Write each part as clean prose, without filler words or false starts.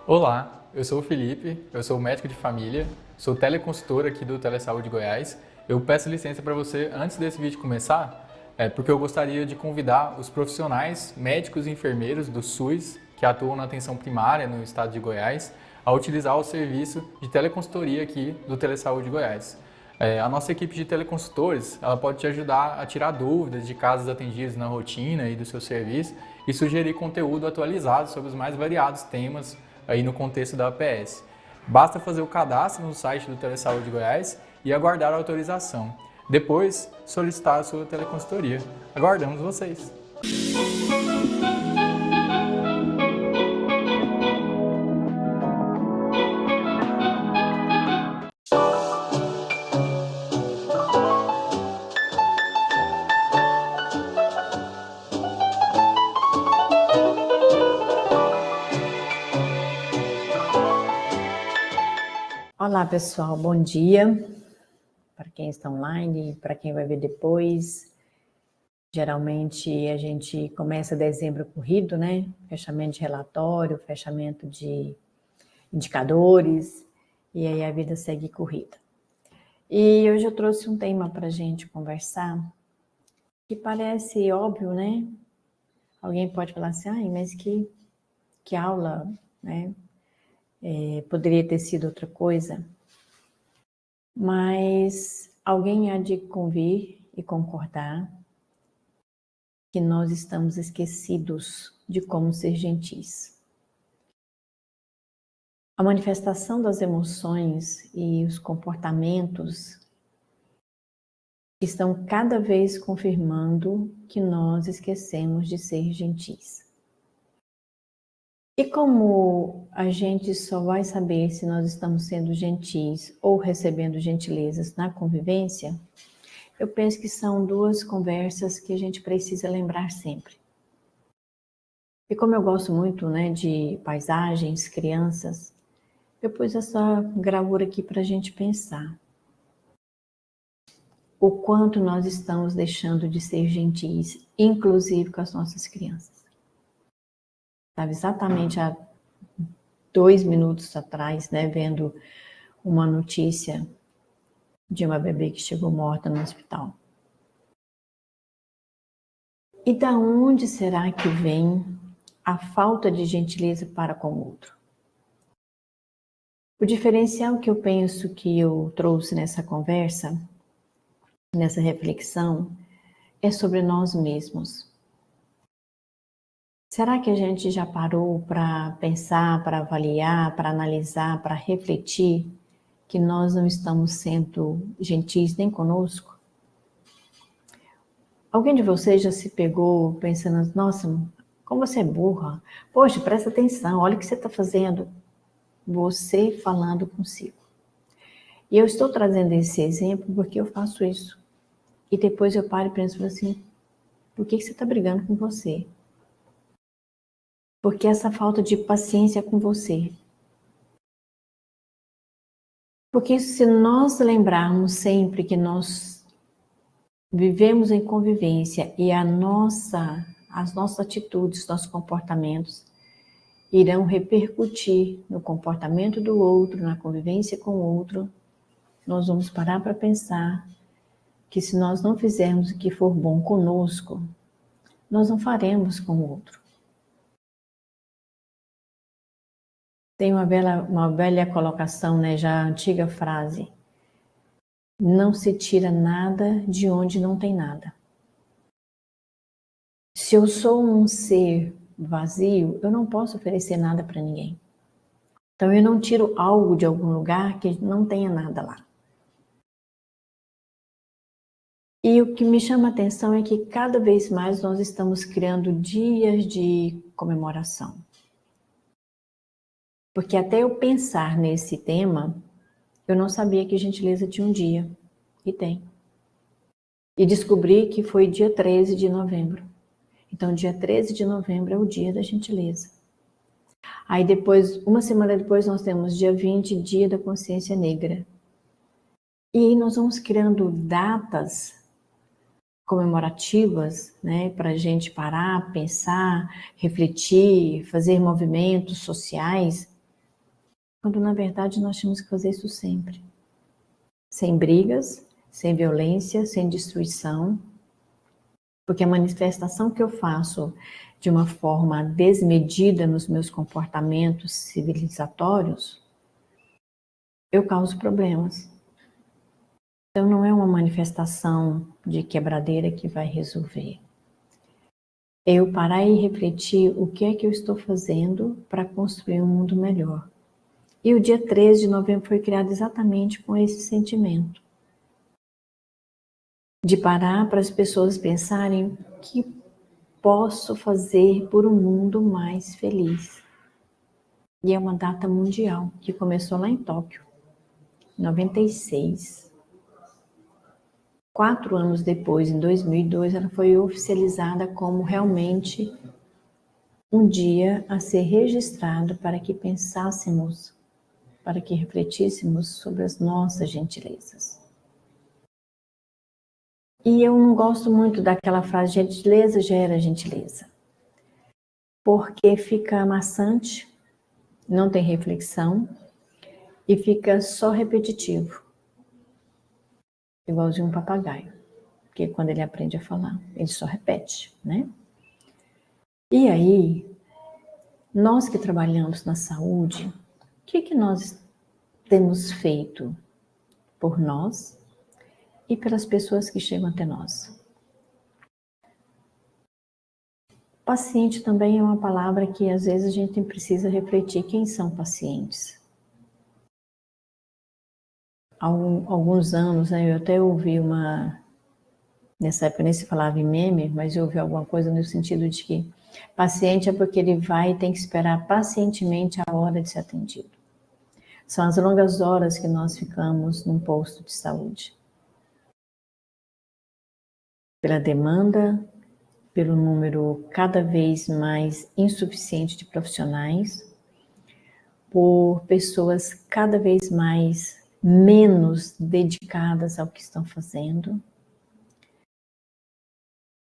Olá, eu sou o Felipe, eu sou médico de família, sou teleconsultor aqui do Telesaúde Goiás. Eu peço licença para você antes desse vídeo começar, porque eu gostaria de convidar os profissionais, médicos e enfermeiros do SUS que atuam na atenção primária no estado de Goiás a utilizar o serviço de teleconsultoria aqui do Telesaúde Goiás. A nossa equipe de teleconsultores, ela pode te ajudar a tirar dúvidas de casos atendidos na rotina e do seu serviço e sugerir conteúdo atualizado sobre os mais variados temas aí no contexto da APS. Basta fazer o cadastro no site do Telesaúde Goiás e aguardar a autorização. Depois, solicitar a sua teleconsultoria. Aguardamos vocês! Olá pessoal, bom dia para quem está online, para quem vai ver depois. Geralmente a gente começa dezembro corrido, né? Fechamento de relatório, fechamento de indicadores, e aí a vida segue corrida. E hoje eu trouxe um tema para a gente conversar, que parece óbvio, né? Alguém pode falar assim, mas que aula, né? Poderia ter sido outra coisa. Mas alguém há de convir e concordar que nós estamos esquecidos de como ser gentis. A manifestação das emoções e os comportamentos estão cada vez confirmando que nós esquecemos de ser gentis. E como a gente só vai saber se nós estamos sendo gentis ou recebendo gentilezas na convivência, eu penso que são duas conversas que a gente precisa lembrar sempre. E como eu gosto muito, de paisagens, crianças, eu pus essa gravura aqui para a gente pensar. O quanto nós estamos deixando de ser gentis, inclusive com as nossas crianças. Estava exatamente há 2 minutos atrás, vendo uma notícia de uma bebê que chegou morta no hospital. E da onde será que vem a falta de gentileza para com o outro? O diferencial que eu penso que eu trouxe nessa conversa, nessa reflexão, é sobre nós mesmos. Será que a gente já parou para pensar, para avaliar, para analisar, para refletir que nós não estamos sendo gentis nem conosco? Alguém de vocês já se pegou pensando, nossa, como você é burra? Poxa, presta atenção, olha o que você está fazendo. Você falando consigo. E eu estou trazendo esse exemplo porque eu faço isso. E depois eu paro e penso assim, por que você está brigando com você? Porque essa falta de paciência com você. Porque se nós lembrarmos sempre que nós vivemos em convivência e as nossas atitudes, nossos comportamentos irão repercutir no comportamento do outro, na convivência com o outro, nós vamos parar para pensar que se nós não fizermos o que for bom conosco, nós não faremos com o outro. Tem uma velha colocação, já antiga frase, não se tira nada de onde não tem nada. Se eu sou um ser vazio, eu não posso oferecer nada para ninguém. Então eu não tiro algo de algum lugar que não tenha nada lá. E o que me chama a atenção é que cada vez mais nós estamos criando dias de comemoração. Porque até eu pensar nesse tema, eu não sabia que gentileza tinha um dia. E tem. E descobri que foi dia 13 de novembro. Então, dia 13 de novembro é o dia da gentileza. Aí depois, uma semana depois, nós temos dia 20, dia da consciência negra. E aí nós vamos criando datas comemorativas, para a gente parar, pensar, refletir, fazer movimentos sociais. quando na verdade nós temos que fazer isso sempre. Sem brigas, sem violência, sem destruição, porque a manifestação que eu faço de uma forma desmedida nos meus comportamentos civilizatórios, eu causo problemas. Então não é uma manifestação de quebradeira que vai resolver. É eu parar e refletir o que é que eu estou fazendo para construir um mundo melhor. E o dia 13 de novembro foi criado exatamente com esse sentimento. De parar para as pessoas pensarem o que posso fazer por um mundo mais feliz. E é uma data mundial que começou lá em Tóquio, em 96. 4 anos depois, em 2002, ela foi oficializada como realmente um dia a ser registrado para que pensássemos, para que refletíssemos sobre as nossas gentilezas. E eu não gosto muito daquela frase, gentileza gera gentileza, porque fica maçante, não tem reflexão e fica só repetitivo, igualzinho um papagaio, porque quando ele aprende a falar, ele só repete, né? E aí, nós que trabalhamos na saúde, o que nós temos feito por nós e pelas pessoas que chegam até nós? Paciente também é uma palavra que às vezes a gente precisa refletir quem são pacientes. Há alguns anos, né, eu até ouvi nessa época nem se falava em meme, mas eu ouvi alguma coisa no sentido de que paciente é porque ele vai e tem que esperar pacientemente a hora de ser atendido. São as longas horas que nós ficamos num posto de saúde. Pela demanda, pelo número cada vez mais insuficiente de profissionais, por pessoas cada vez menos dedicadas ao que estão fazendo,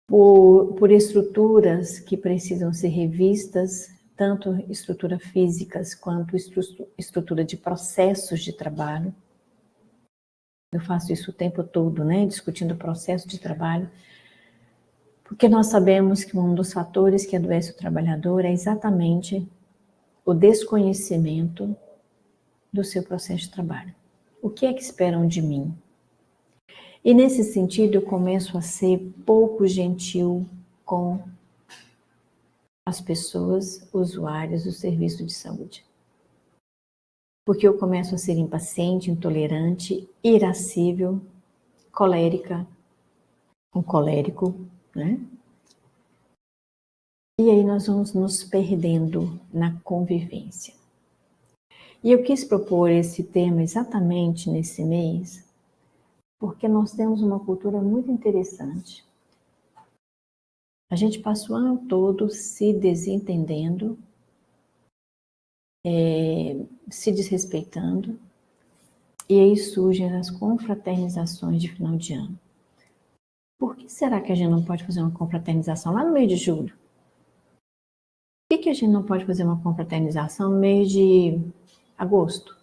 por estruturas que precisam ser revistas, tanto estruturas físicas quanto estrutura de processos de trabalho. Eu faço isso o tempo todo, né, discutindo o processo de trabalho, porque nós sabemos que um dos fatores que adoece o trabalhador é exatamente o desconhecimento do seu processo de trabalho. O que é que esperam de mim? E nesse sentido eu começo a ser pouco gentil com as pessoas usuárias do serviço de saúde. Porque eu começo a ser impaciente, intolerante, irascível, colérica, um colérico, né? E aí nós vamos nos perdendo na convivência. E eu quis propor esse tema exatamente nesse mês, porque nós temos uma cultura muito interessante. A gente passa o ano todo se desentendendo, se desrespeitando, e aí surgem as confraternizações de final de ano. Por que será que a gente não pode fazer uma confraternização lá no mês de julho? Por que a gente não pode fazer uma confraternização no mês de agosto?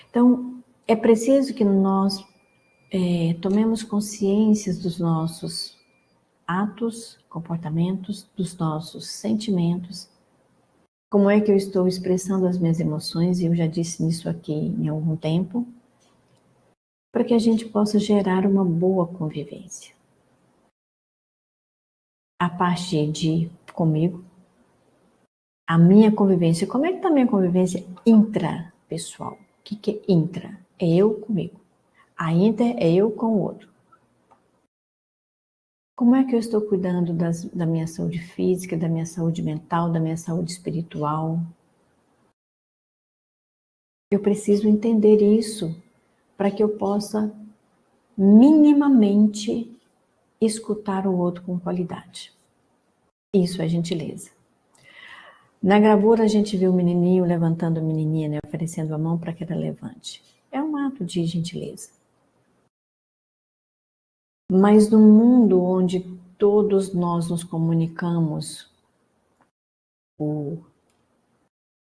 Então, é preciso que nós tomemos consciência dos nossos atos, comportamentos, dos nossos sentimentos, como é que eu estou expressando as minhas emoções, e eu já disse isso aqui em algum tempo, para que a gente possa gerar uma boa convivência. A partir de comigo, a minha convivência, como é que está a minha convivência intrapessoal? O que é intra? É eu comigo. A inter é eu com o outro. Como é que eu estou cuidando da minha saúde física, da minha saúde mental, da minha saúde espiritual? Eu preciso entender isso para que eu possa minimamente escutar o outro com qualidade. Isso é gentileza. Na gravura a gente vê o menininho levantando a menininha, né, oferecendo a mão para que ela levante. É um ato de gentileza. Mas no mundo onde todos nós nos comunicamos por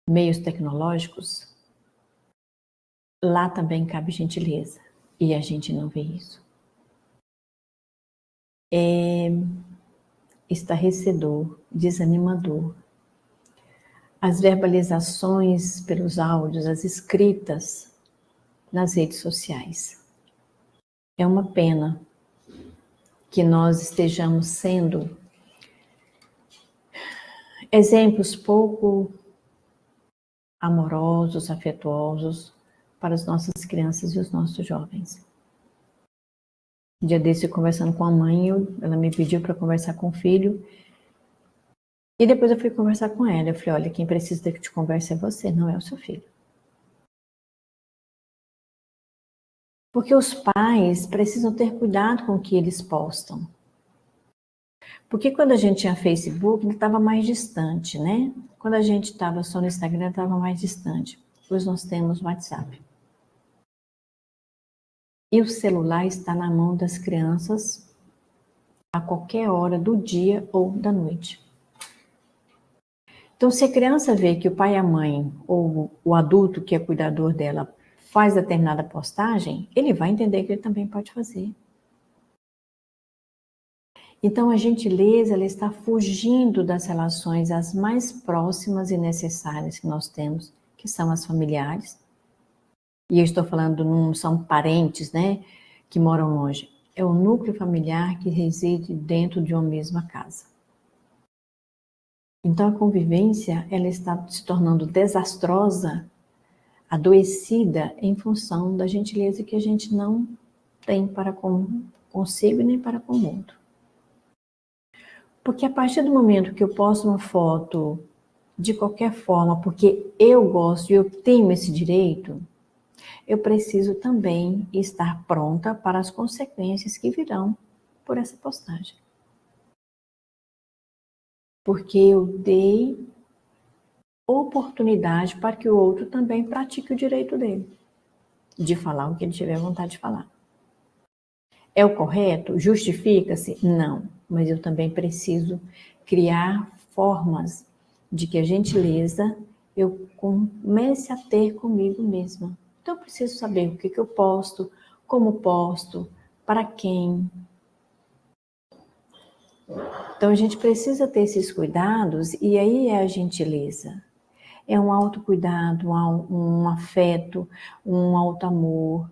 meios tecnológicos, lá também cabe gentileza. E a gente não vê isso. É estarrecedor, desanimador. As verbalizações pelos áudios, as escritas nas redes sociais. É uma pena que nós estejamos sendo exemplos pouco amorosos, afetuosos para as nossas crianças e os nossos jovens. Um dia desse, conversando com a mãe, ela me pediu para conversar com o filho, e depois eu fui conversar com ela. Eu falei, olha, quem precisa de conversa é você, não é o seu filho. Porque os pais precisam ter cuidado com o que eles postam. Porque quando a gente tinha Facebook, ele estava mais distante, né? Quando a gente estava só no Instagram, estava mais distante. Hoje nós temos WhatsApp. E o celular está na mão das crianças a qualquer hora do dia ou da noite. Então, se a criança vê que o pai e a mãe, ou o adulto que é cuidador dela, faz determinada postagem, ele vai entender que ele também pode fazer. Então, a gentileza, ela está fugindo das relações as mais próximas e necessárias que nós temos, que são as familiares. E eu estou falando, não são parentes, né, que moram longe. É o núcleo familiar que reside dentro de uma mesma casa. Então, a convivência, ela está se tornando desastrosa, adoecida, em função da gentileza que a gente não tem para consigo e nem para com o outro. Porque a partir do momento que eu posto uma foto de qualquer forma, porque eu gosto e eu tenho esse direito, eu preciso também estar pronta para as consequências que virão por essa postagem. Porque eu dei oportunidade para que o outro também pratique o direito dele, de falar o que ele tiver vontade de falar. É o correto? Justifica-se? Não. Mas eu também preciso criar formas de que a gentileza eu comece a ter comigo mesma. Então eu preciso saber o que eu posto, como posto, para quem. Então a gente precisa ter esses cuidados, e aí é a gentileza. É um autocuidado, um afeto, um auto-amor.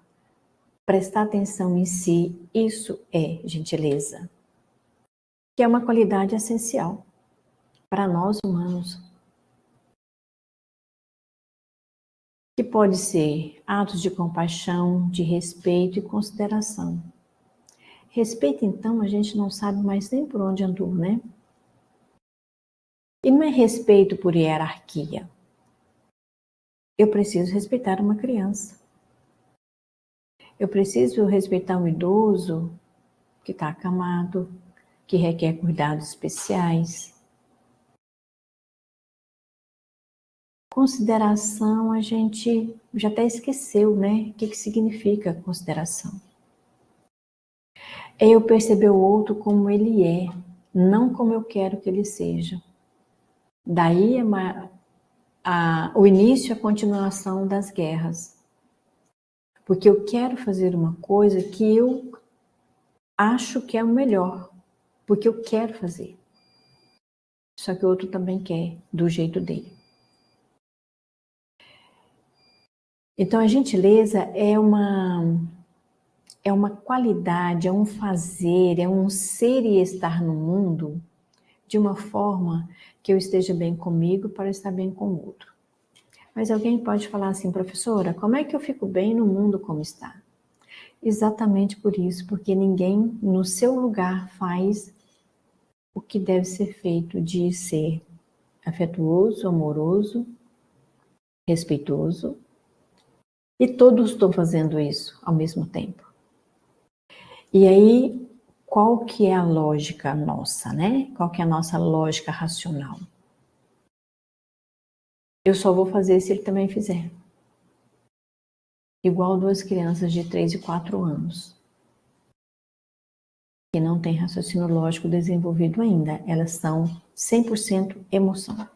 Prestar atenção em si, isso é gentileza. Que é uma qualidade essencial para nós humanos. Que pode ser atos de compaixão, de respeito e consideração. Respeito, então, a gente não sabe mais nem por onde andou, né? E não é respeito por hierarquia. Eu preciso respeitar uma criança. Eu preciso respeitar um idoso que está acamado, que requer cuidados especiais. Consideração, a gente já até esqueceu, né? O que significa consideração? É eu perceber o outro como ele é, não como eu quero que ele seja. Daí o início e a continuação das guerras. Porque eu quero fazer uma coisa que eu acho que é o melhor, porque eu quero fazer. Só que o outro também quer, do jeito dele. Então, a gentileza é uma qualidade, é um fazer, é um ser e estar no mundo de uma forma que eu esteja bem comigo para estar bem com o outro. Mas alguém pode falar assim, professora, como é que eu fico bem no mundo como está? Exatamente por isso, porque ninguém no seu lugar faz o que deve ser feito de ser afetuoso, amoroso, respeitoso, e todos estão fazendo isso ao mesmo tempo. E aí, qual que é a lógica nossa, né? Qual que é a nossa lógica racional? Eu só vou fazer se ele também fizer. Igual duas crianças de 3 e 4 anos, que não têm raciocínio lógico desenvolvido ainda. Elas são 100% emoção.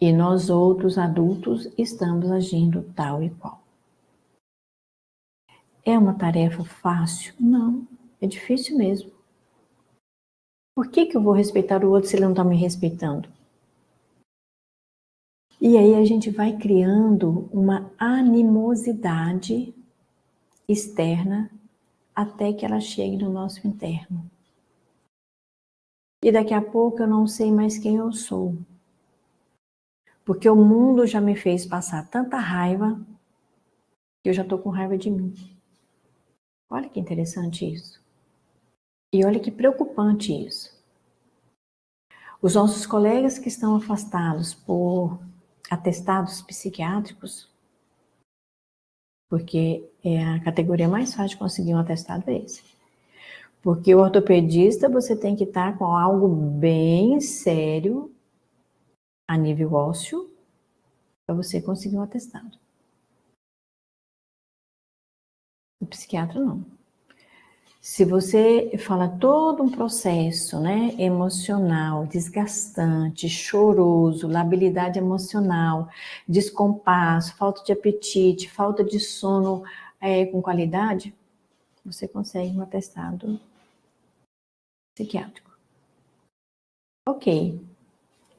E nós outros adultos estamos agindo tal e qual. É uma tarefa fácil? Não, é difícil mesmo. Por que eu vou respeitar o outro se ele não está me respeitando? E aí a gente vai criando uma animosidade externa até que ela chegue no nosso interno. E daqui a pouco eu não sei mais quem eu sou. Porque o mundo já me fez passar tanta raiva que eu já estou com raiva de mim. Olha que interessante isso. E olha que preocupante isso. Os nossos colegas que estão afastados por atestados psiquiátricos, porque é a categoria mais fácil de conseguir um atestado é esse. Porque o ortopedista você tem que estar com algo bem sério a nível ósseo para você conseguir um atestado. O psiquiatra não. Se você fala todo um processo, né, emocional, desgastante, choroso, labilidade emocional, descompasso, falta de apetite, falta de sono com qualidade, você consegue um atestado psiquiátrico. Ok,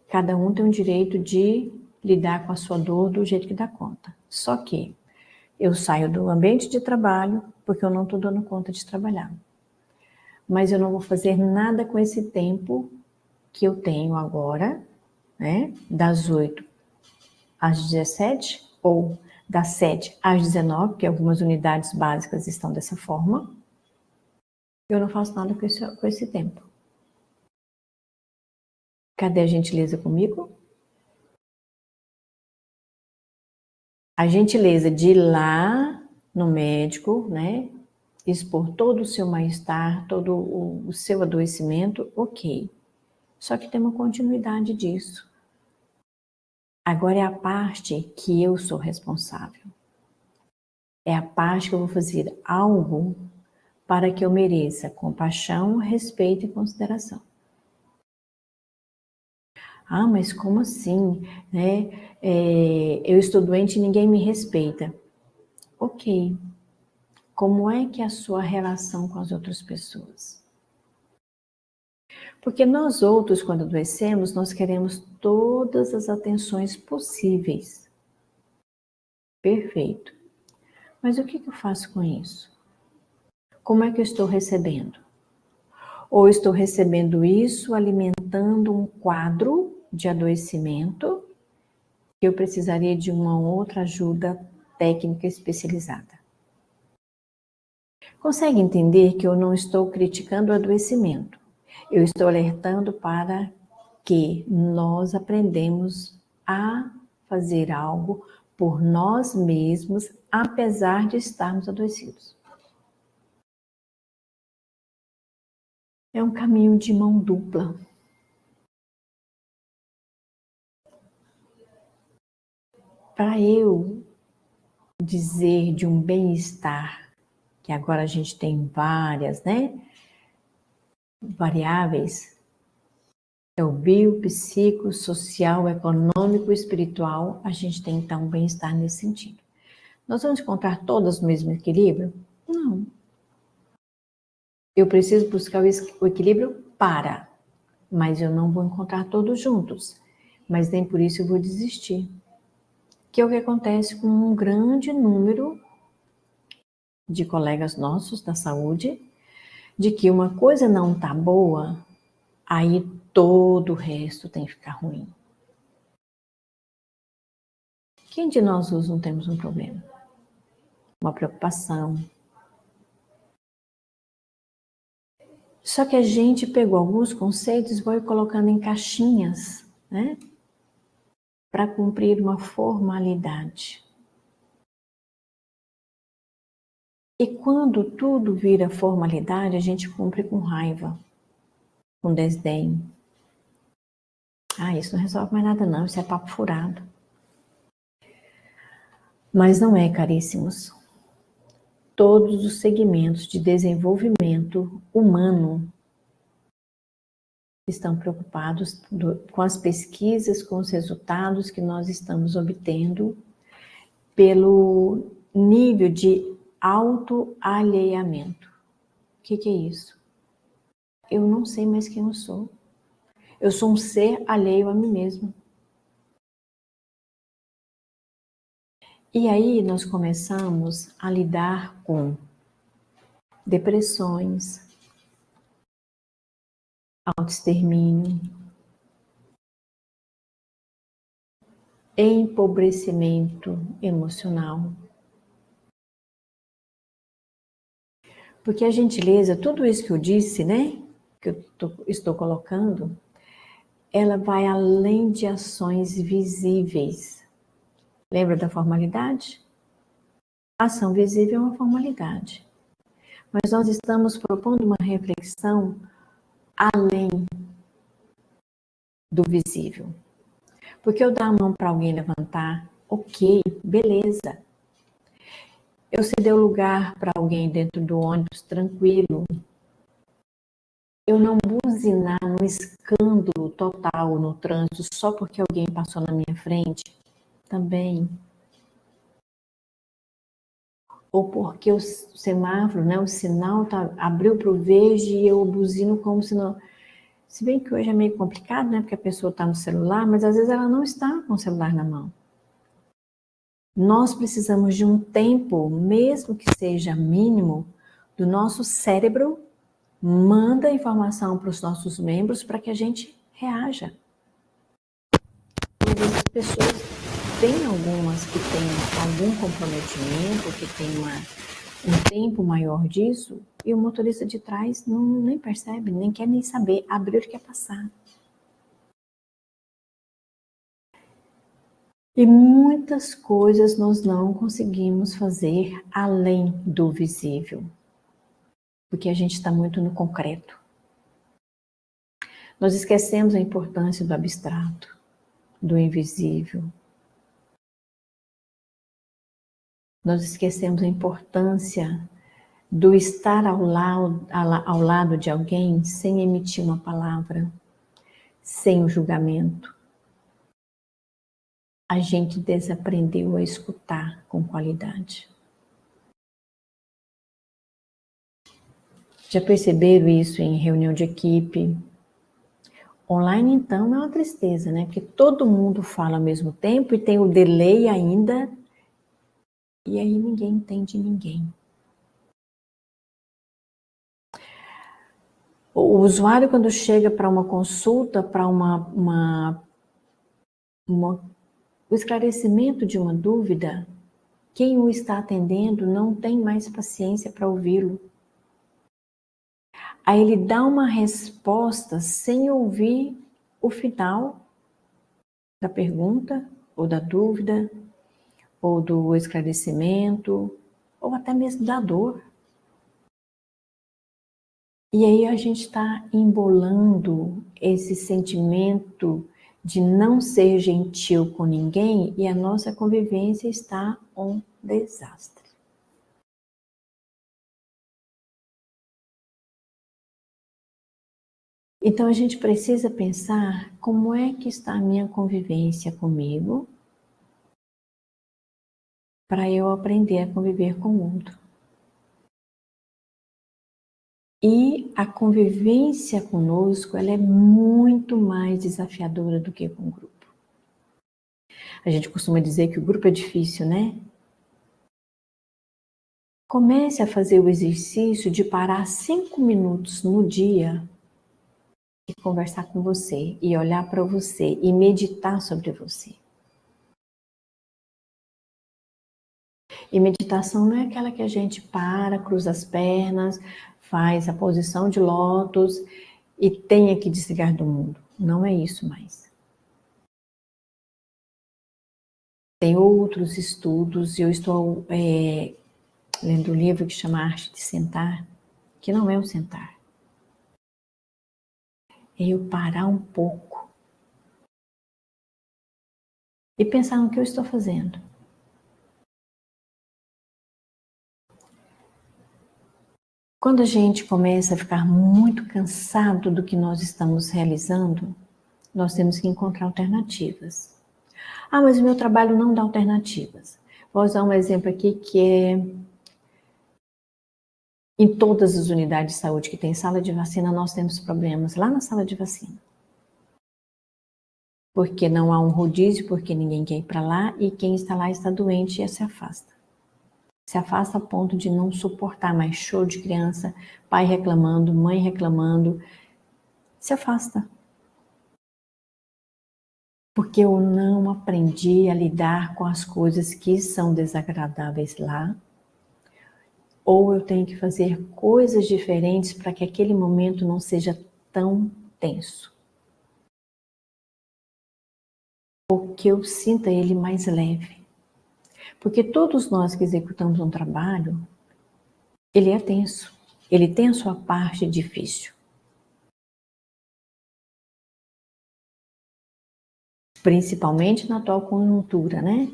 cada um tem o direito de lidar com a sua dor do jeito que dá conta. Só que eu saio do ambiente de trabalho porque eu não estou dando conta de trabalhar. Mas eu não vou fazer nada com esse tempo que eu tenho agora, né? Das 8 às 17 ou das 7 às 19, porque algumas unidades básicas estão dessa forma. Eu não faço nada com esse tempo. Cadê a gentileza comigo? A gentileza de ir lá no médico, né? Expor todo o seu mal-estar, todo o seu adoecimento, ok. Só que tem uma continuidade disso. Agora é a parte que eu sou responsável. É a parte que eu vou fazer algo para que eu mereça compaixão, respeito e consideração. Ah, mas como assim? Né? Eu estou doente e ninguém me respeita. Ok. Como é que é a sua relação com as outras pessoas? Porque nós outros, quando adoecemos, nós queremos todas as atenções possíveis. Perfeito. Mas o que eu faço com isso? Como é que eu estou recebendo? Ou estou recebendo isso alimentando um quadro de adoecimento que eu precisaria de uma outra ajuda técnica especializada? Consegue entender que eu não estou criticando o adoecimento? Eu estou alertando para que nós aprendemos a fazer algo por nós mesmos, apesar de estarmos adoecidos. É um caminho de mão dupla. Para eu dizer de um bem-estar, que agora a gente tem várias, né? Variáveis. É o bio, psico, social, econômico, espiritual. A gente tem então um bem-estar nesse sentido. Nós vamos encontrar todas no mesmo equilíbrio? Não. Eu preciso buscar o equilíbrio mas eu não vou encontrar todos juntos. Mas nem por isso eu vou desistir. Que é o que acontece com um grande número de colegas nossos da saúde, de que uma coisa não está boa, aí todo o resto tem que ficar ruim. Quem de nós não temos um problema? Uma preocupação. Só que a gente pegou alguns conceitos e foi colocando em caixinhas, né? Para cumprir uma formalidade. E quando tudo vira formalidade, a gente cumpre com raiva, com desdém. Ah, isso não resolve mais nada não, isso é papo furado. Mas não é, caríssimos. Todos os segmentos de desenvolvimento humano estão preocupados com as pesquisas, com os resultados que nós estamos obtendo pelo nível de autoalheiamento. O que é isso? Eu não sei mais quem eu sou. Eu sou um ser alheio a mim mesmo. E aí nós começamos a lidar com depressões, autoextermínio, empobrecimento emocional. Porque a gentileza, tudo isso que eu disse, né, que eu estou colocando, ela vai além de ações visíveis. Lembra da formalidade? A ação visível é uma formalidade. Mas nós estamos propondo uma reflexão além do visível. Porque eu dar a mão para alguém levantar, ok, beleza. Eu ceder o lugar para alguém dentro do ônibus, tranquilo. Eu não buzinar num escândalo total no trânsito só porque alguém passou na minha frente, também. Ou porque o semáforo, né, o sinal abriu para o verde e eu buzino como se não... Se bem que hoje é meio complicado, né, porque a pessoa está no celular, mas às vezes ela não está com o celular na mão. Nós precisamos de um tempo, mesmo que seja mínimo, do nosso cérebro manda informação para os nossos membros para que a gente reaja. E às vezes as pessoas têm algumas que têm algum comprometimento, que tem um tempo maior disso, e o motorista de trás nem percebe, nem quer nem saber, abriu e quer passar. E muitas coisas nós não conseguimos fazer além do visível, porque a gente está muito no concreto. Nós esquecemos a importância do abstrato, do invisível. Nós esquecemos a importância do estar ao lado de alguém sem emitir uma palavra, sem o julgamento. A gente desaprendeu a escutar com qualidade. Já perceberam isso em reunião de equipe? Online, então, é uma tristeza, né? Porque todo mundo fala ao mesmo tempo e tem o delay ainda, e aí ninguém entende ninguém. O usuário, quando chega para uma consulta, para o esclarecimento de uma dúvida, quem o está atendendo não tem mais paciência para ouvi-lo. Aí ele dá uma resposta sem ouvir o final da pergunta, ou da dúvida, ou do esclarecimento, ou até mesmo da dor. E aí a gente está embolando esse sentimento de não ser gentil com ninguém e a nossa convivência está um desastre. Então a gente precisa pensar como é que está a minha convivência comigo para eu aprender a conviver com o outro. E a convivência conosco, ela é muito mais desafiadora do que com o grupo. A gente costuma dizer que o grupo é difícil, né? Comece a fazer o exercício de parar 5 minutos no dia e conversar com você, e olhar para você, e meditar sobre você. E meditação não é aquela que a gente para, cruza as pernas, faz a posição de lótus e tenha que desligar do mundo. Não é isso mais. Tem outros estudos, e eu estou lendo um livro que chama Arte de Sentar, que não é o sentar. É eu parar um pouco e pensar no que eu estou fazendo. Quando a gente começa a ficar muito cansado do que nós estamos realizando, nós temos que encontrar alternativas. Ah, mas o meu trabalho não dá alternativas. Vou usar um exemplo aqui que é em todas as unidades de saúde que tem sala de vacina, nós temos problemas lá na sala de vacina. Porque não há um rodízio, porque ninguém quer ir para lá e quem está lá está doente e se afasta. Se afasta a ponto de não suportar mais choro de criança, pai reclamando, mãe reclamando. Se afasta. Porque eu não aprendi a lidar com as coisas que são desagradáveis lá. Ou eu tenho que fazer coisas diferentes para que aquele momento não seja tão tenso. Ou que eu sinta ele mais leve. Porque todos nós que executamos um trabalho, ele é tenso. Ele tem a sua parte difícil. Principalmente na atual conjuntura, né?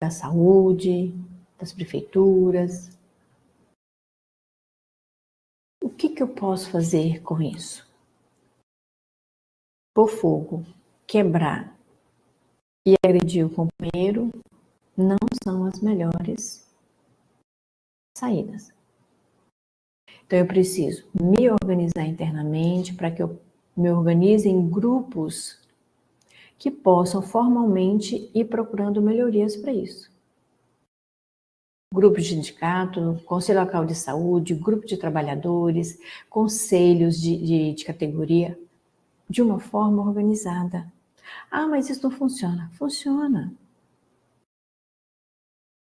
Da saúde, das prefeituras. O que eu posso fazer com isso? Pôr fogo, quebrar e agredir o companheiro não são as melhores saídas. Então eu preciso me organizar internamente para que eu me organize em grupos que possam formalmente ir procurando melhorias para isso. Grupos de sindicato, conselho local de saúde, grupo de trabalhadores, conselhos de categoria, de uma forma organizada. Ah, mas isso não funciona. Funciona.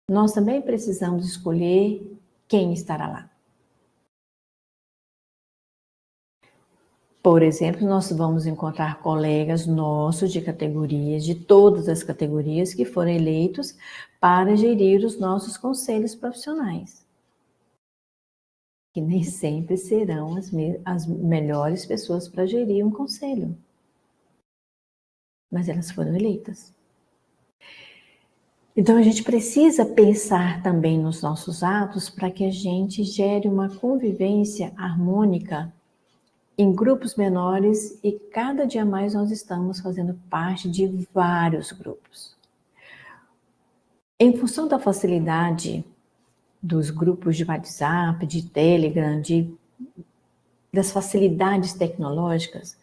Nós também precisamos escolher quem estará lá. Por exemplo, nós vamos encontrar colegas nossos de categorias, de todas as categorias que foram eleitos para gerir os nossos conselhos profissionais. Que nem sempre serão as melhores pessoas para gerir um conselho. Mas elas foram eleitas. Então a gente precisa pensar também nos nossos atos para que a gente gere uma convivência harmônica em grupos menores e cada dia mais nós estamos fazendo parte de vários grupos. Em função da facilidade dos grupos de WhatsApp, de Telegram, das facilidades tecnológicas,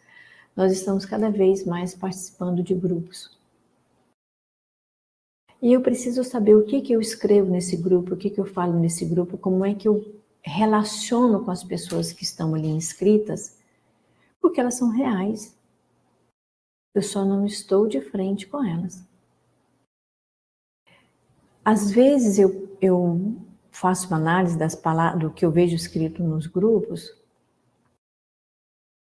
nós estamos cada vez mais participando de grupos. E eu preciso saber o que eu escrevo nesse grupo, o que eu falo nesse grupo, como é que eu relaciono com as pessoas que estão ali inscritas, porque elas são reais. Eu só não estou de frente com elas. Às vezes eu faço uma análise das palavras, do que eu vejo escrito nos grupos,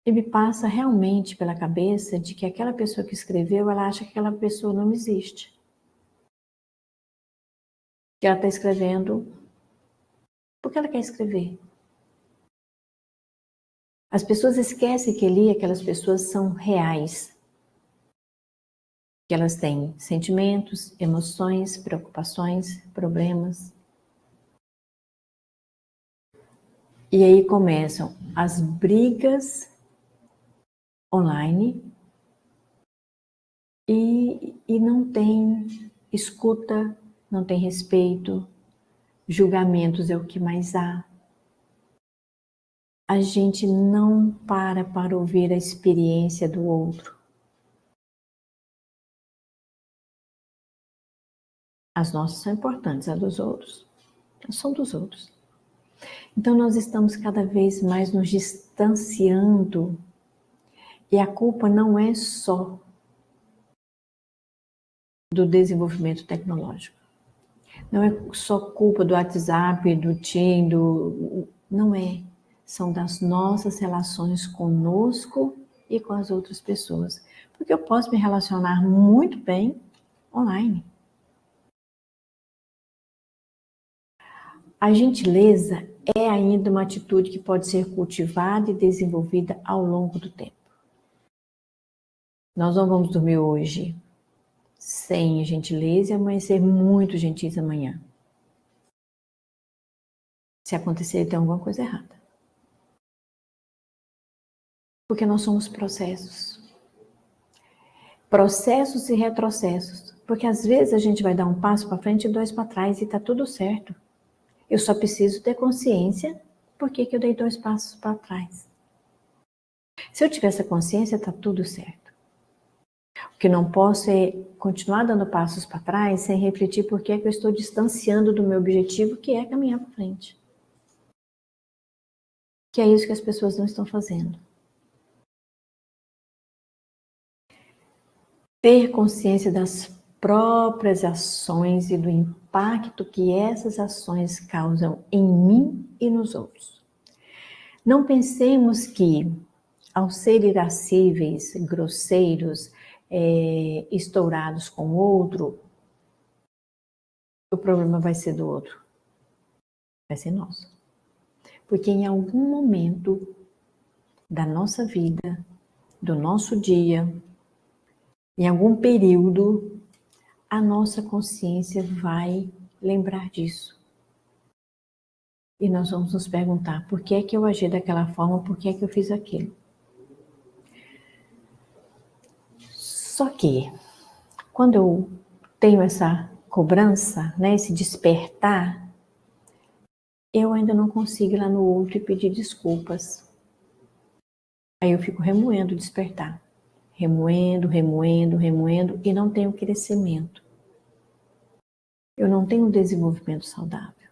e me passa realmente pela cabeça de que aquela pessoa que escreveu, ela acha que aquela pessoa não existe. Que ela está escrevendo porque ela quer escrever. As pessoas esquecem que ali aquelas pessoas são reais. Que elas têm sentimentos, emoções, preocupações, problemas. E aí começam as brigas online e não tem escuta, não tem respeito, julgamentos é o que mais há. A gente não para ouvir a experiência do outro. As nossas são importantes, as dos outros são dos outros. Então nós estamos cada vez mais nos distanciando e a culpa não é só do desenvolvimento tecnológico. Não é só culpa do WhatsApp, do TIM, não é. São das nossas relações conosco e com as outras pessoas. Porque eu posso me relacionar muito bem online. A gentileza é ainda uma atitude que pode ser cultivada e desenvolvida ao longo do tempo. Nós não vamos dormir hoje sem gentileza e amanhecer muito gentis amanhã. Se acontecer, tem alguma coisa errada. Porque nós somos processos. Processos e retrocessos. Porque às vezes a gente vai dar um passo para frente e 2 para trás e está tudo certo. Eu só preciso ter consciência por que eu dei 2 passos para trás. Se eu tiver essa consciência, está tudo certo. O que não posso é continuar dando passos para trás sem refletir por que eu estou distanciando do meu objetivo, que é caminhar para frente. Que é isso que as pessoas não estão fazendo. Ter consciência das próprias ações e do impacto que essas ações causam em mim e nos outros. Não pensemos que, ao ser irascíveis, grosseiros, estourados com o outro, o problema vai ser do outro. Vai ser nosso. Porque em algum momento da nossa vida, do nosso dia, em algum período, a nossa consciência vai lembrar disso. E nós vamos nos perguntar, por que é que eu agi daquela forma, por que é que eu fiz aquilo? Só que, quando eu tenho essa cobrança, né, esse despertar, eu ainda não consigo ir lá no outro e pedir desculpas. Aí eu fico remoendo o despertar. Remoendo, e não tenho crescimento. Eu não tenho desenvolvimento saudável.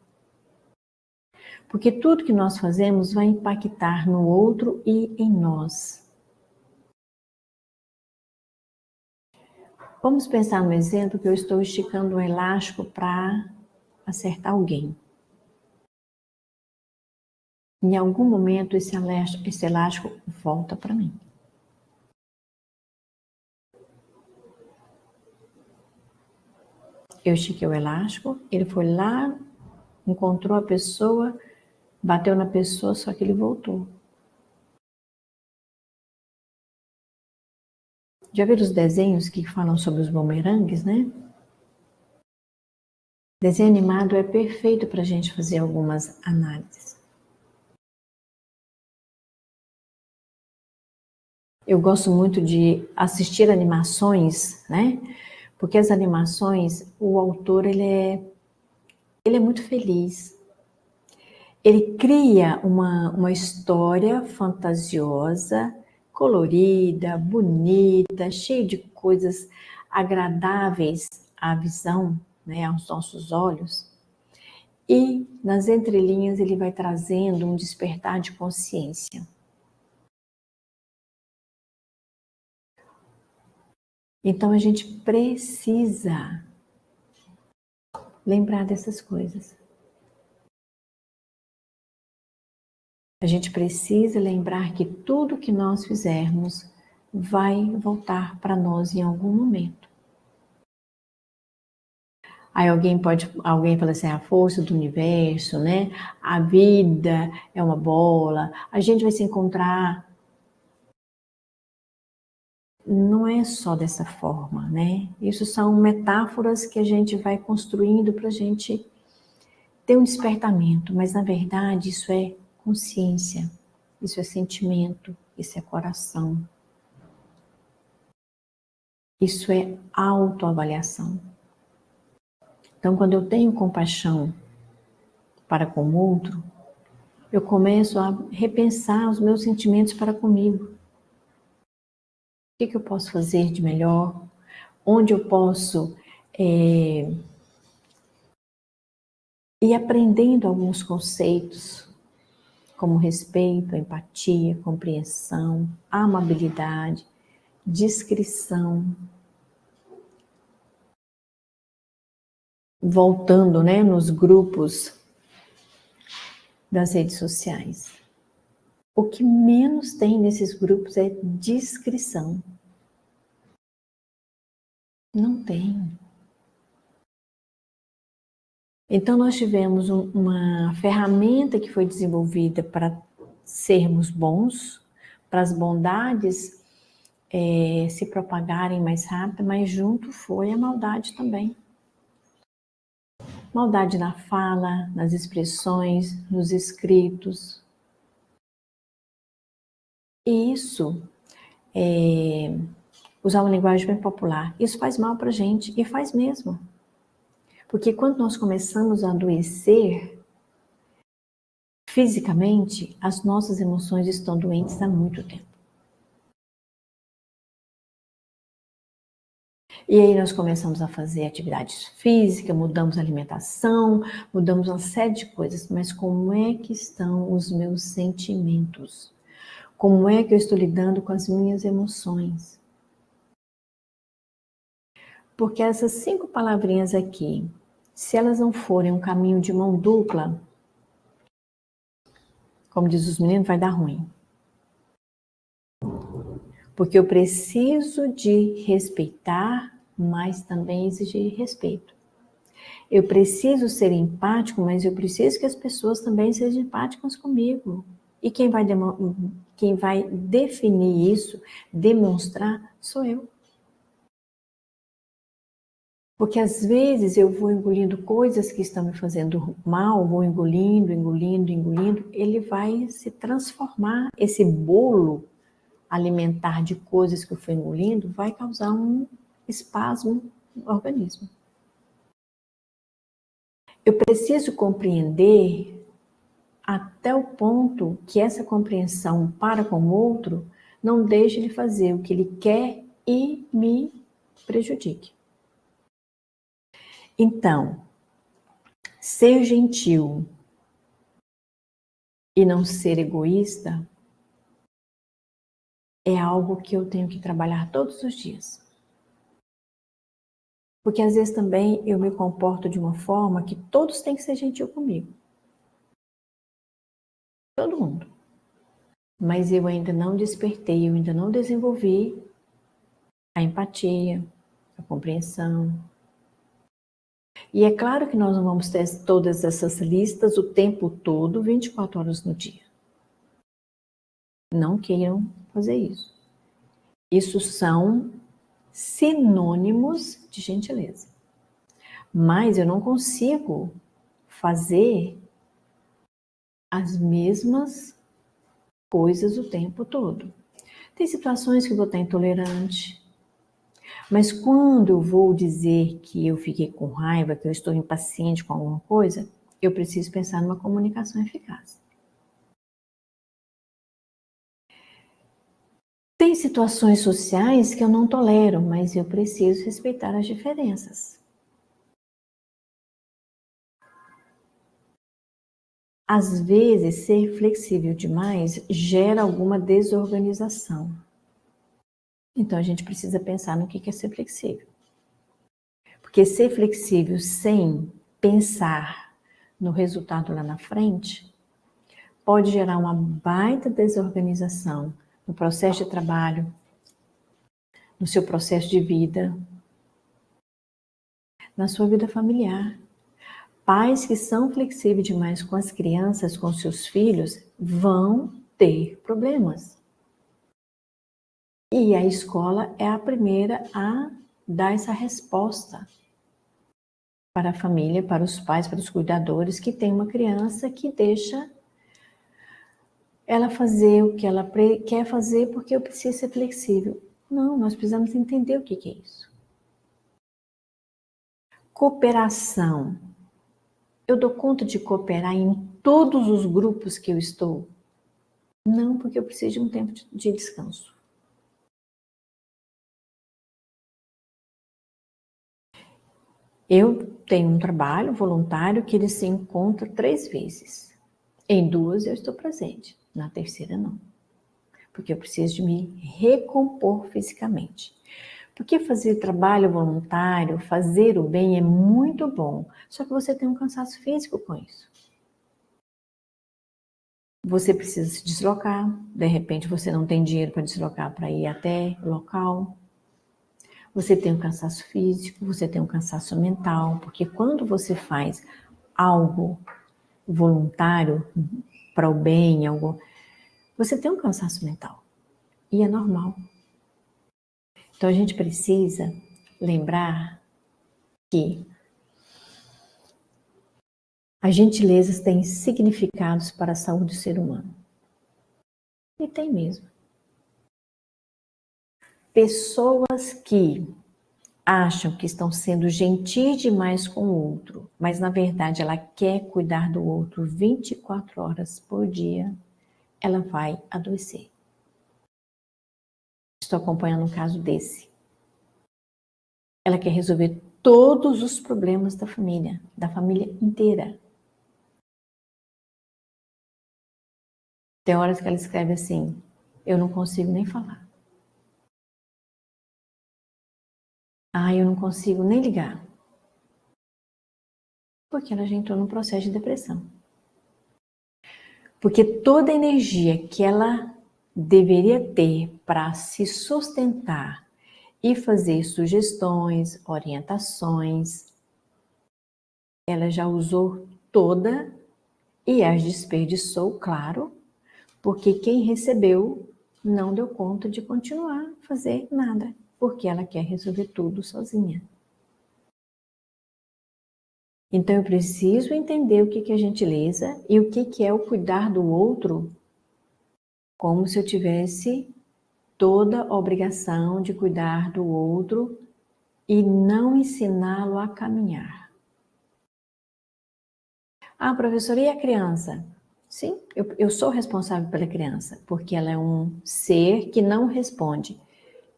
Porque tudo que nós fazemos vai impactar no outro e em nós. Vamos pensar no exemplo que eu estou esticando um elástico para acertar alguém. Em algum momento esse elástico volta para mim. Eu estiquei o elástico, ele foi lá, encontrou a pessoa, bateu na pessoa, só que ele voltou. Já viram os desenhos que falam sobre os bumerangues, né? Desenho animado é perfeito para a gente fazer algumas análises. Eu gosto muito de assistir animações, né? Porque as animações, o autor, ele é muito feliz. Ele cria uma história fantasiosa, colorida, bonita, cheia de coisas agradáveis à visão, né, aos nossos olhos. E nas entrelinhas ele vai trazendo um despertar de consciência. Então a gente precisa lembrar dessas coisas. A gente precisa lembrar que tudo que nós fizermos vai voltar para nós em algum momento. Aí alguém fala assim, a força do universo, né? A vida é uma bola, a gente vai se encontrar. Não é só dessa forma, né? Isso são metáforas que a gente vai construindo para a gente ter um despertamento, mas na verdade isso é consciência, isso é sentimento, isso é coração. Isso é autoavaliação. Então, quando eu tenho compaixão para com o outro, eu começo a repensar os meus sentimentos para comigo. O que eu posso fazer de melhor? Onde eu posso ir aprendendo alguns conceitos, como respeito, empatia, compreensão, amabilidade, discrição. Voltando, né, nos grupos das redes sociais. O que menos tem nesses grupos é discrição. Não tem. Então nós tivemos uma ferramenta que foi desenvolvida para sermos bons, para as bondades se propagarem mais rápido, mas junto foi a maldade também. Maldade na fala, nas expressões, nos escritos. E isso, usar uma linguagem bem popular, isso faz mal para a gente, e faz mesmo. Porque quando nós começamos a adoecer fisicamente, as nossas emoções estão doentes há muito tempo. E aí nós começamos a fazer atividades físicas, mudamos a alimentação, mudamos uma série de coisas, mas como é que estão os meus sentimentos? Como é que eu estou lidando com as minhas emoções? Porque essas 5 palavrinhas aqui, se elas não forem um caminho de mão dupla, como diz os meninos, vai dar ruim. Porque eu preciso de respeitar, mas também exigir respeito. Eu preciso ser empático, mas eu preciso que as pessoas também sejam empáticas comigo. E quem vai definir isso, demonstrar, sou eu. Porque às vezes eu vou engolindo coisas que estão me fazendo mal, vou engolindo, ele vai se transformar, esse bolo alimentar de coisas que eu fui engolindo, vai causar um espasmo no organismo. Eu preciso compreender até o ponto que essa compreensão para com o outro não deixe ele fazer o que ele quer e me prejudique. Então, ser gentil e não ser egoísta é algo que eu tenho que trabalhar todos os dias. Porque às vezes também eu me comporto de uma forma que todos têm que ser gentil comigo. Todo mundo. Mas eu ainda não despertei, eu ainda não desenvolvi a empatia, a compreensão. E é claro que nós não vamos ter todas essas listas o tempo todo, 24 horas no dia. Não queiram fazer isso. Isso são sinônimos de gentileza. Mas eu não consigo fazer as mesmas coisas o tempo todo. Tem situações que eu vou estar intolerante, mas quando eu vou dizer que eu fiquei com raiva, que eu estou impaciente com alguma coisa, eu preciso pensar numa comunicação eficaz. Tem situações sociais que eu não tolero, mas eu preciso respeitar as diferenças. Às vezes, ser flexível demais gera alguma desorganização. Então, a gente precisa pensar no que é ser flexível. Porque ser flexível sem pensar no resultado lá na frente pode gerar uma baita desorganização no processo de trabalho, no seu processo de vida, na sua vida familiar. Pais que são flexíveis demais com as crianças, com seus filhos, vão ter problemas. E a escola é a primeira a dar essa resposta para a família, para os pais, para os cuidadores que tem uma criança que deixa ela fazer o que ela quer fazer porque eu preciso ser flexível. Não, nós precisamos entender o que é isso. Cooperação. Eu dou conta de cooperar em todos os grupos que eu estou? Não, porque eu preciso de um tempo de descanso. Eu tenho um trabalho voluntário que ele se encontra 3 vezes. Em 2 eu estou presente, na terceira não. Porque eu preciso de me recompor fisicamente. Porque fazer trabalho voluntário, fazer o bem é muito bom, só que você tem um cansaço físico com isso. Você precisa se deslocar, de repente você não tem dinheiro para deslocar para ir até o local. Você tem um cansaço físico, você tem um cansaço mental, porque quando você faz algo voluntário para o bem, você tem um cansaço mental. E é normal. Então a gente precisa lembrar que As gentilezas têm significados para a saúde do ser humano. E tem mesmo. Pessoas que acham que estão sendo gentis demais com o outro, mas na verdade ela quer cuidar do outro 24 horas por dia, ela vai adoecer. Estou acompanhando um caso desse. Ela quer resolver todos os problemas da família inteira. Tem horas que ela escreve assim, eu não consigo nem falar. Eu não consigo nem ligar. Porque ela já entrou num processo de depressão. Porque toda a energia que ela deveria ter para se sustentar e fazer sugestões, orientações, ela já usou toda e as desperdiçou, claro, porque quem recebeu não deu conta de continuar a fazer nada, porque ela quer resolver tudo sozinha. Então eu preciso entender o que é gentileza e o que é o cuidar do outro, como se eu tivesse toda a obrigação de cuidar do outro e não ensiná-lo a caminhar. Professora, e a criança? Sim, eu sou responsável pela criança, porque ela é um ser que não responde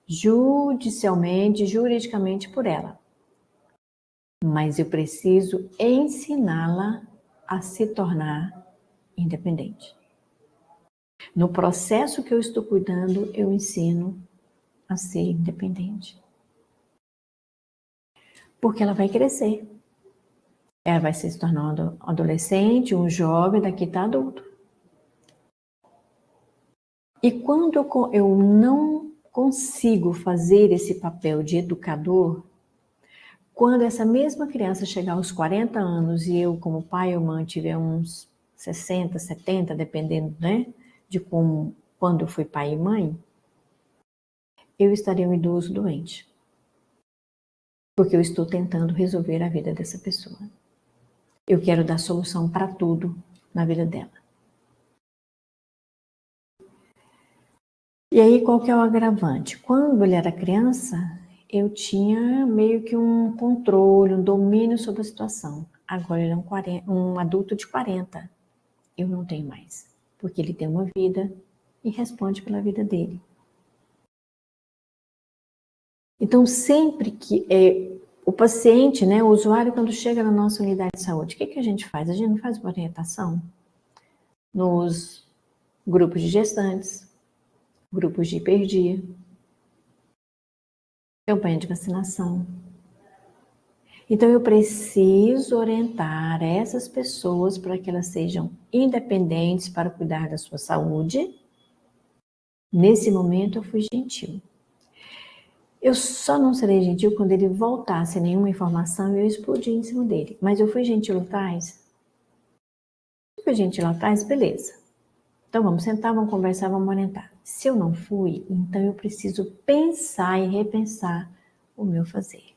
juridicamente por ela. Mas eu preciso ensiná-la a se tornar independente. No processo que eu estou cuidando, eu ensino a ser independente. Porque ela vai crescer. Ela vai se tornar um adolescente, um jovem, daqui está adulto. E quando eu não consigo fazer esse papel de educador, quando essa mesma criança chegar aos 40 anos e eu, como pai ou mãe, tiver uns 60, 70, dependendo, de quando eu fui pai e mãe, eu estarei um idoso doente. Porque eu estou tentando resolver a vida dessa pessoa. Eu quero dar solução para tudo na vida dela. E aí, qual que é o agravante? Quando ele era criança, eu tinha meio que um controle, um domínio sobre a situação. Agora ele é um adulto de 40. Eu não tenho mais. Porque ele tem uma vida e responde pela vida dele. Então, sempre que o paciente, o usuário, quando chega na nossa unidade de saúde, o que a gente faz? A gente não faz uma orientação nos grupos de gestantes, grupos de hiperdia, campanha de vacinação. Então, eu preciso orientar essas pessoas para que elas sejam independentes para cuidar da sua saúde. Nesse momento, eu fui gentil. Eu só não serei gentil quando ele voltar sem nenhuma informação e eu explodir em cima dele. Mas eu fui gentil lá atrás? Se fui gentil lá atrás, beleza. Então vamos sentar, vamos conversar, vamos orientar. Se eu não fui, então eu preciso pensar e repensar o meu fazer.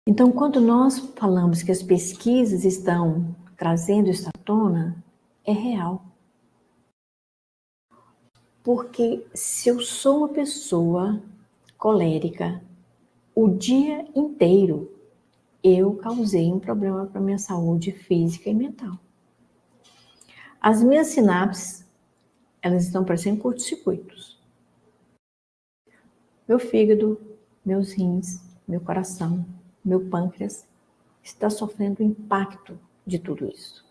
Então, quando nós falamos que as pesquisas estão trazendo isso à tona, é real. Porque se eu sou uma pessoa colérica o dia inteiro, eu causei um problema para a minha saúde física e mental. As minhas sinapses, elas estão parecendo curtos-circuitos. Meu fígado, meus rins, meu coração, meu pâncreas está sofrendo o impacto de tudo isso.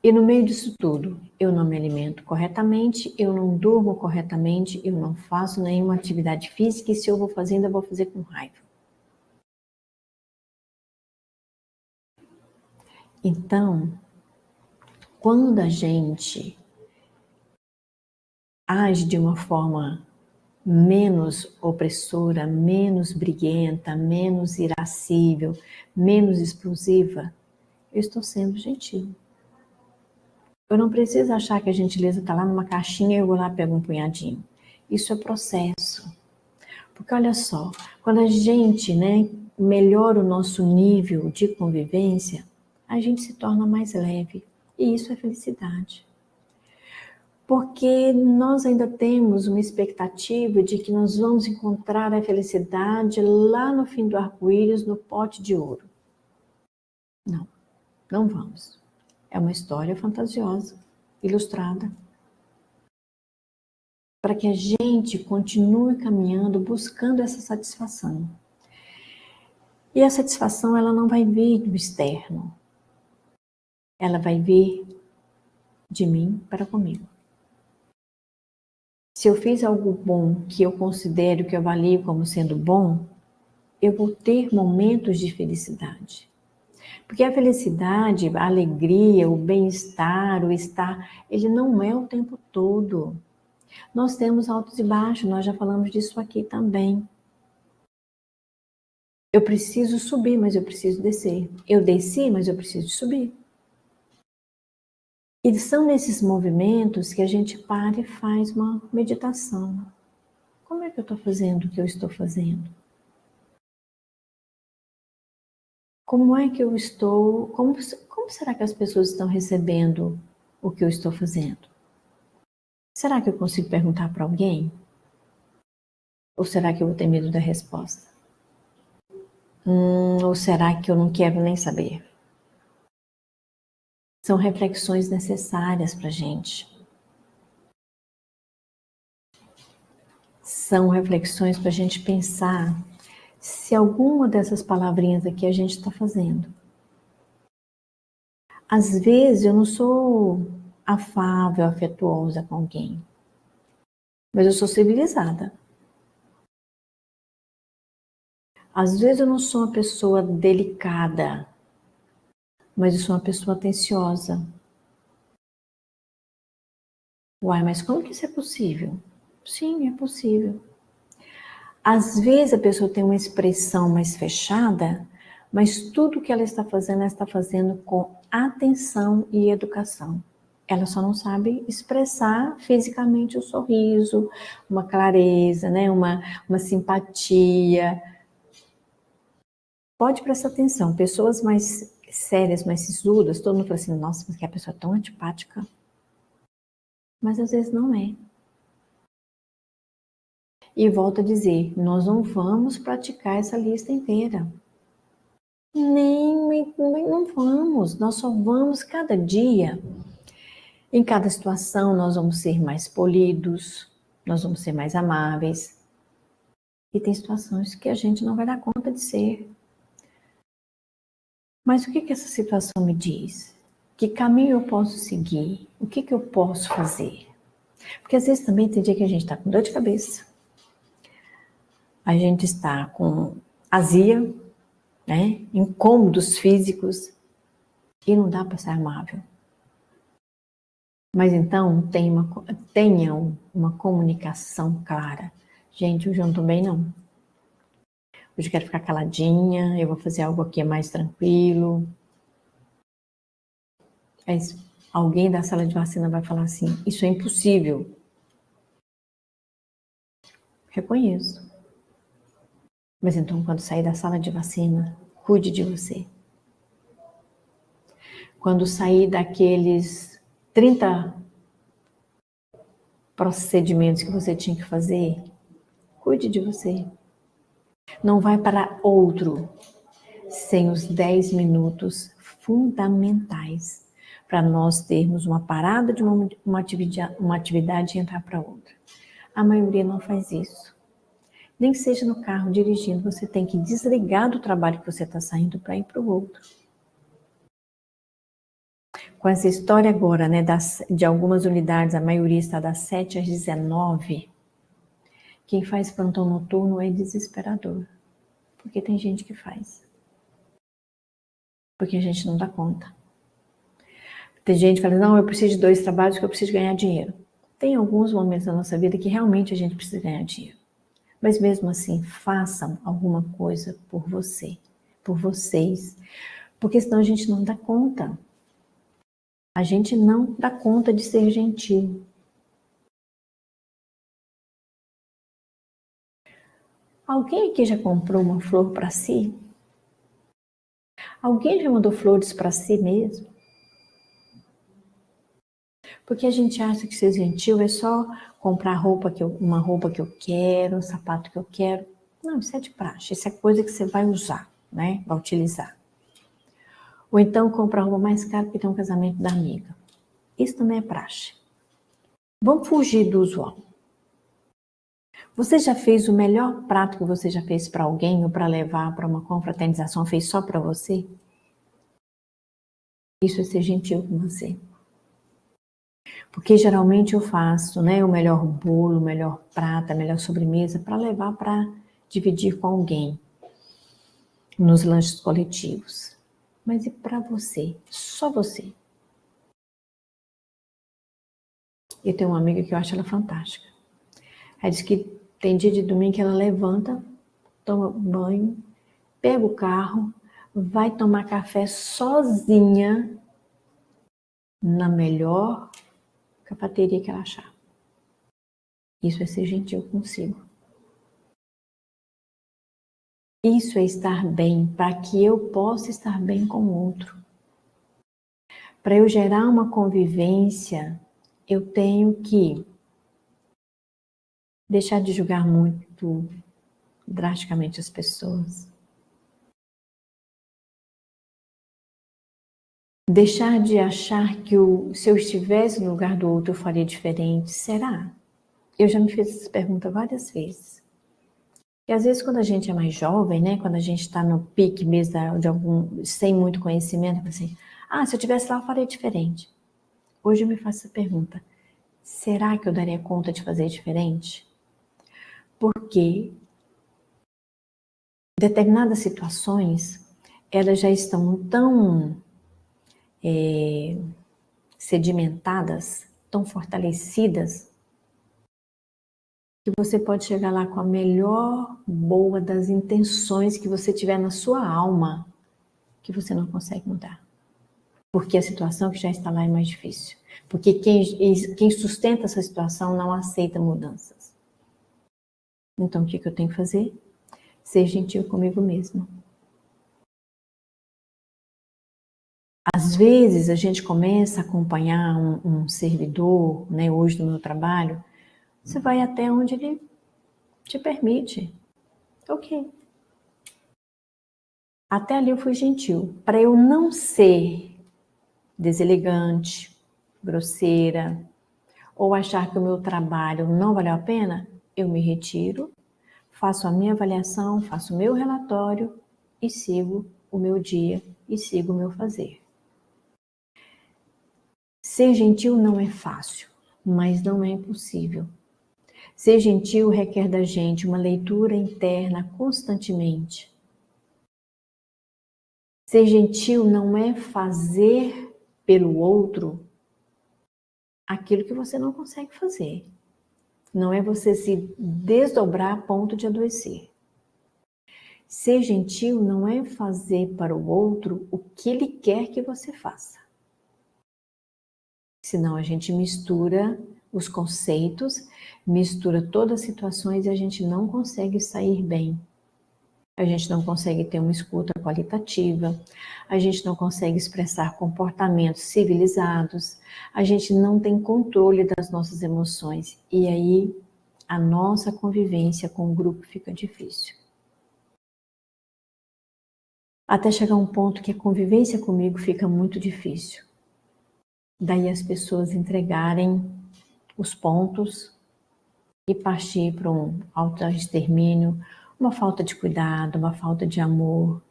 E no meio disso tudo, eu não me alimento corretamente, eu não durmo corretamente, eu não faço nenhuma atividade física e se eu vou fazer, ainda vou fazer com raiva. Então, quando a gente age de uma forma menos opressora, menos briguenta, menos irascível, menos explosiva, eu estou sendo gentil. Eu não preciso achar que a gentileza está lá numa caixinha e eu vou lá e pego um punhadinho. Isso é processo. Porque olha só, quando a gente, né, melhora o nosso nível de convivência, a gente se torna mais leve. E isso é felicidade. Porque nós ainda temos uma expectativa de que nós vamos encontrar a felicidade lá no fim do arco-íris, no pote de ouro. Não, não vamos. É uma história fantasiosa, ilustrada, para que a gente continue caminhando, buscando essa satisfação. E a satisfação, ela não vai vir do externo. Ela vai vir de mim para comigo. Se eu fiz algo bom, que eu considero, que eu avalio como sendo bom, eu vou ter momentos de felicidade. Porque a felicidade, a alegria, o bem-estar, o estar, ele não é o tempo todo. Nós temos altos e baixos, nós já falamos disso aqui também. Eu preciso subir, mas eu preciso descer. Eu desci, mas eu preciso subir. E são nesses movimentos que a gente para e faz uma meditação. Como é que eu estou fazendo o que eu estou fazendo? Como é que eu estou... Como será que as pessoas estão recebendo o que eu estou fazendo? Será que eu consigo perguntar para alguém? Ou será que eu vou ter medo da resposta? Ou será que eu não quero nem saber? São reflexões necessárias para a gente. São reflexões para a gente pensar se alguma dessas palavrinhas aqui a gente está fazendo. Às vezes eu não sou afável, afetuosa com alguém, mas eu sou civilizada. Às vezes eu não sou uma pessoa delicada, mas eu sou uma pessoa atenciosa. Uai, mas como que isso é possível? Sim, é possível. Às vezes a pessoa tem uma expressão mais fechada, mas tudo que ela está fazendo com atenção e educação. Ela só não sabe expressar fisicamente o sorriso, uma clareza, né? uma simpatia. Pode prestar atenção, pessoas mais sérias, mais sisudas, todo mundo fala assim, nossa, mas que a pessoa é tão antipática. Mas às vezes não é. E volto a dizer, nós não vamos praticar essa lista inteira. Nem não vamos, nós só vamos cada dia. Em cada situação nós vamos ser mais polidos, nós vamos ser mais amáveis. E tem situações que a gente não vai dar conta de ser. Mas o que essa situação me diz? Que caminho eu posso seguir? O que eu posso fazer? Porque às vezes também tem dia que a gente está com dor de cabeça, a gente está com azia, né? Incômodos físicos, e não dá para ser amável. Mas então tenham uma comunicação clara. Gente, hoje eu não estou bem não. Hoje eu quero ficar caladinha, eu vou fazer algo aqui mais tranquilo. Mas alguém da sala de vacina vai falar assim, isso é impossível. Reconheço. Mas então, quando sair da sala de vacina, cuide de você. Quando sair daqueles 30 procedimentos que você tinha que fazer, cuide de você. Não vai para outro sem os 10 minutos fundamentais para nós termos uma parada de uma atividade e entrar para outra. A maioria não faz isso. Nem que seja no carro dirigindo, você tem que desligar do trabalho que você está saindo para ir para o outro. Com essa história agora, né, de algumas unidades, a maioria está das 7 às 19, quem faz plantão noturno é desesperador. Porque tem gente que faz. Porque a gente não dá conta. Tem gente que fala, não, eu preciso de 2 trabalhos porque eu preciso ganhar dinheiro. Tem alguns momentos da nossa vida que realmente a gente precisa ganhar dinheiro. Mas mesmo assim, façam alguma coisa por você, por vocês. Porque senão a gente não dá conta. A gente não dá conta de ser gentil. Alguém aqui já comprou uma flor para si? Alguém já mandou flores para si mesmo? Porque a gente acha que ser gentil é só comprar uma roupa que eu quero, um sapato que eu quero. Não, isso é de praxe, isso é coisa que você vai usar, né? Vai utilizar. Ou então comprar roupa mais cara porque tem um casamento da amiga. Isso também é praxe. Vamos fugir do usual. Você já fez o melhor prato que você já fez para alguém ou para levar para uma confraternização, fez só para você? Isso é ser gentil com você. Porque geralmente eu faço, né, o melhor bolo, o melhor prato, a melhor sobremesa para levar para dividir com alguém nos lanches coletivos. Mas e para você? Só você. Eu tenho uma amiga que eu acho ela fantástica. Ela diz que tem dia de domingo que ela levanta, toma banho, pega o carro, vai tomar café sozinha na melhor cafeteria que ela achar. Isso é ser gentil consigo. Isso é estar bem, para que eu possa estar bem com o outro. Para eu gerar uma convivência, eu tenho que deixar de julgar muito drasticamente as pessoas. Deixar de achar que se eu estivesse no lugar do outro eu faria diferente. Será? Eu já me fiz essa pergunta várias vezes. E às vezes quando a gente é mais jovem, né, quando a gente está no pique mesmo sem muito conhecimento, assim, se eu estivesse lá eu faria diferente. Hoje eu me faço essa pergunta, será que eu daria conta de fazer diferente? Porque determinadas situações, elas já estão tão sedimentadas, tão fortalecidas, que você pode chegar lá com a melhor boa das intenções que você tiver na sua alma, que você não consegue mudar. Porque a situação que já está lá é mais difícil. Porque quem sustenta essa situação não aceita mudanças. Então, o que eu tenho que fazer? Ser gentil comigo mesma. Às vezes, a gente começa a acompanhar um servidor, né, hoje no meu trabalho, você vai até onde ele te permite. Ok. Até ali eu fui gentil. Para eu não ser deselegante, grosseira, ou achar que o meu trabalho não valeu a pena, eu me retiro, faço a minha avaliação, faço o meu relatório e sigo o meu dia e sigo o meu fazer. Ser gentil não é fácil, mas não é impossível. Ser gentil requer da gente uma leitura interna constantemente. Ser gentil não é fazer pelo outro aquilo que você não consegue fazer. Não é você se desdobrar a ponto de adoecer. Ser gentil não é fazer para o outro o que ele quer que você faça. Senão a gente mistura os conceitos, mistura todas as situações e a gente não consegue sair bem. A gente não consegue ter uma escuta qualitativa, a gente não consegue expressar comportamentos civilizados, a gente não tem controle das nossas emoções e aí a nossa convivência com o grupo fica difícil. Até chegar um ponto que a convivência comigo fica muito difícil. Daí as pessoas entregarem os pontos e partir para um autoextermínio, uma falta de cuidado, uma falta de amor.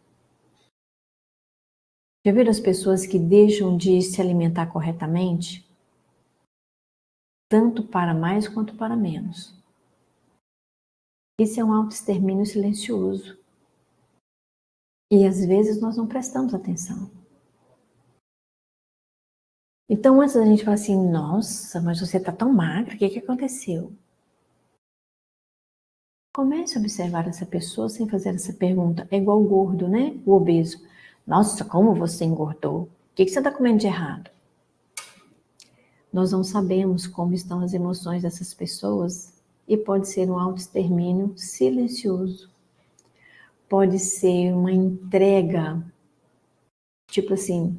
Já viram as pessoas que deixam de se alimentar corretamente? Tanto para mais quanto para menos. Isso é um autoextermínio silencioso. E às vezes nós não prestamos atenção. Então antes da gente falar assim, nossa, mas você está tão magra, o que aconteceu? Comece a observar essa pessoa sem fazer essa pergunta. É igual o gordo, né? O obeso. Nossa, como você engordou? O que você está comendo de errado? Nós não sabemos como estão as emoções dessas pessoas e pode ser um autoextermínio silencioso. pode ser uma entrega, tipo assim,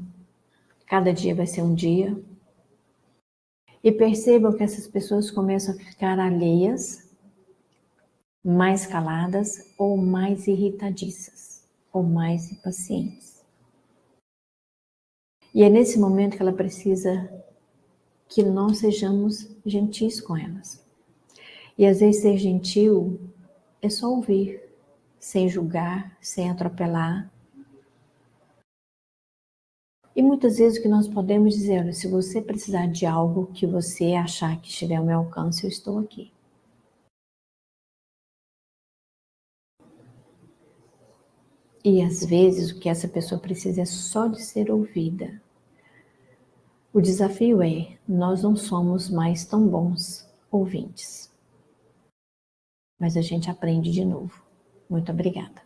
cada dia vai ser um dia. E percebam que essas pessoas começam a ficar alheias, mais caladas ou mais irritadiças, ou mais impacientes. E é nesse momento que ela precisa que nós sejamos gentis com elas. E às vezes ser gentil é só ouvir, sem julgar, sem atropelar. E muitas vezes o que nós podemos dizer, olha, se você precisar de algo que você achar que estiver ao meu alcance, eu estou aqui. E às vezes o que essa pessoa precisa é só de ser ouvida. O desafio é, nós não somos mais tão bons ouvintes. Mas a gente aprende de novo. Muito obrigada.